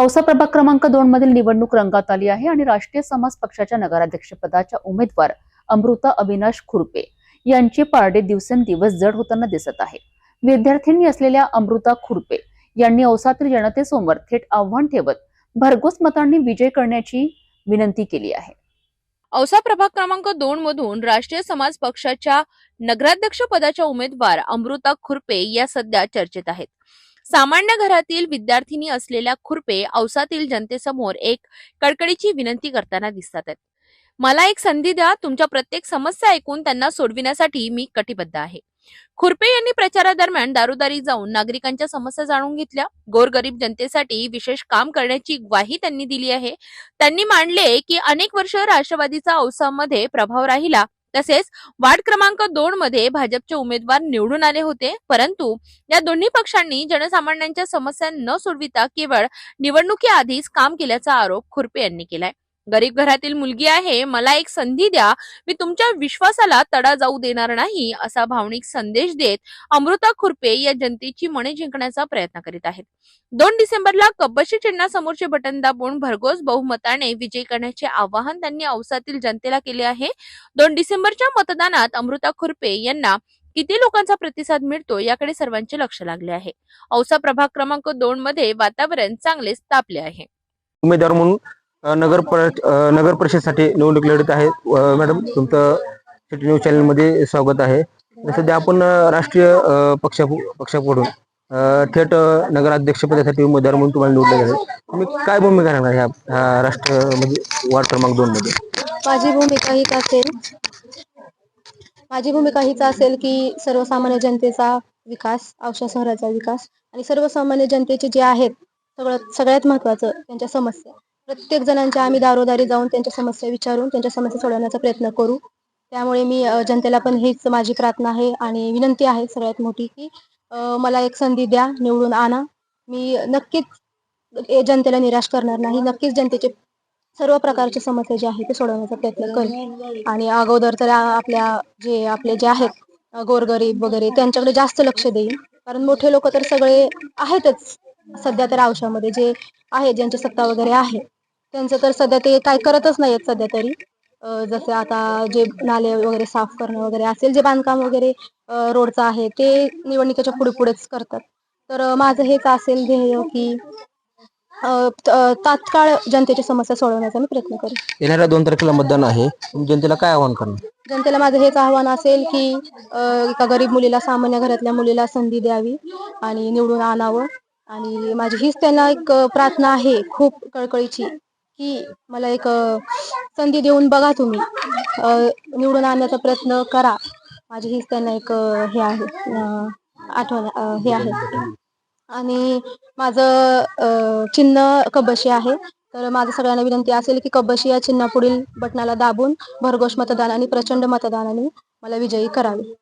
औसा प्रभाग क्रमांक 2 मधील निवडणूक रंगात आली आहे आणि राष्ट्रीय समाज पक्षाच्या नगराध्यक्षपदाच्या उमेदवार अमृता अविनाश खुरपे यांची पारडे दिवसेंदिवस जड होताना दिसत आहे। विद्यार्थिनी असलेल्या अमृता खुरपे यांनी औसातील जनतेसमोर थेट आव्हान ठेवत भरघोस मतांनी विजय करण्याची विनंती केली आहे। औसा प्रभाग क्रमांक 2 मधून राष्ट्रीय समाज पक्षाच्या नगराध्यक्ष पदाच्या उमेदवार अमृता खुरपे या सध्या चर्चेत आहेत। सामान्य घरातील विद्यार्थिनी असलेल्या खुरपे औसातील जनतेसमोर एक कळकळीची विनंती करताना दिसतात आहेत। मला एक संधी द्या, तुमच्या प्रत्येक समस्या ऐकून त्यांना सोडविण्यासाठी मी कटिबद्ध आहे। खुरपे यांनी प्रचारादरम्यान दारोदारी जाऊन नागरिकांच्या समस्या जाणून घेतल्या। गोरगरीब जनतेसाठी विशेष काम करण्याची ग्वाही त्यांनी दिली आहे। त्यांनी मांडले की अनेक वर्ष राष्ट्रवादीचा औसामध्ये प्रभाव राहिला, तसेच वार्ड क्रमांक 2 मध्ये भाजपचे उमेदवार निवडून आले होते, परंतु या दोन्ही पक्षांनी जनसामान्यांच्या समस्या न सोडविता केवळ निवडणुकीआधीच काम केल्याचा आरोप खुरपे यांनी केलाय। गरीब घरातील मुलगी आहे, मला एक संधी द्या, मी तुमच्या विश्वासाला तडा जाऊ देणार नाही, असा भावनिक संदेश देत अमृता खुरपे या जनतेची मने जिंकण्याचा प्रयत्न करीत आहेत। 2 डिसेंबरला कब्बशी चिन्हासमोरचे बटन दाबून भरघोस बहुमताने विजय करण्याचे आवाहन त्यांनी औसातील जनतेला केले आहे। 2 डिसेंबरच्या मतदानात अमृता खुरपे यांना किती लोकांचा प्रतिसाद मिळतो याकडे सर्वांचे लक्ष लागले आहे। औसा प्रभाग क्रमांक 2 मध्ये वातावरण चांगलेच तापले आहे। उमेदवार म्हणून नगर परिषदेसाठी निवडणूक लढत आहे। मॅडम, तुमचं सिटी न्यूज चॅनल मध्ये स्वागत आहे। सध्या आपण राष्ट्रीय पक्षाकडून थेट नगराध्यक्षपदासाठी उमेदवार म्हणून तुम्हाला निवडले गेले। तुम्ही काय भूमिका राहणार ह्या राष्ट्र म्हणजे वार्ड क्रमांक 2 मध्ये? माझी भूमिका हीच असेल की सर्वसामान्य जनतेचा विकास, औसा शहराचा विकास आणि सर्वसामान्य जनतेचे जे आहेत सगळ्यात महत्त्वाचं त्यांच्या समस्या, प्रत्येक जणांच्या आम्ही दारोदारी जाऊन त्यांच्या समस्या विचारून त्यांच्या समस्या सोडवण्याचा प्रयत्न करू। त्यामुळे मी जनतेला पण हीच माझी प्रार्थना आहे आणि विनंती आहे सगळ्यात मोठी की मला एक संधी द्या, निवडून आणा। मी नक्कीच जनतेला निराश करणार नाही, नक्कीच जनतेचे सर्व प्रकारच्या समस्या ज्या आहेत ते सोडवण्याचा प्रयत्न करेन। आणि अगोदर तर आपले जे आहेत गोरगरीब वगैरे त्यांच्याकडे जास्त लक्ष देईन, कारण मोठे लोक तर सगळे आहेतच सध्या तर औशामध्ये जे आहे, ज्यांची सत्ता वगैरे आहे त्यांचं तर सध्या ते काय करतच नाहीत सध्या तरी। जसे आता जे नाले वगैरे साफ करणं वगैरे असेल, जे बांधकाम वगैरे रोडचं आहे ते निवडणुकीच्या पुढेच करतात। तर माझं हेच असेल ध्येय की तात्काळ जनतेच्या समस्या सोडवण्याचा मी प्रयत्न करेन। येणाऱ्या 2 तारखेला मतदान आहे, जनतेला काय आवाहन करणार? जनतेला माझं हेच आव्हान असेल की एका गरीब मुलीला, सामान्य घरातल्या मुलीला संधी द्यावी आणि निवडून आणावं। आणि माझी हीच त्यांना एक प्रार्थना आहे खूप कळकळीची की मला एक संधी देऊन बघा, तुम्ही निवडून आणण्याचा प्रयत्न करा। माझी हीच त्यांना एक हे आहे आठवण हे आहे। आणि माझं चिन्ह कब्बशी आहे, तर माझं सगळ्यांना विनंती असेल की कब्बशी या चिन्हापुढील बटनाला दाबून भरघोस मतदान आणि प्रचंड मतदानाने मला विजयी करावे।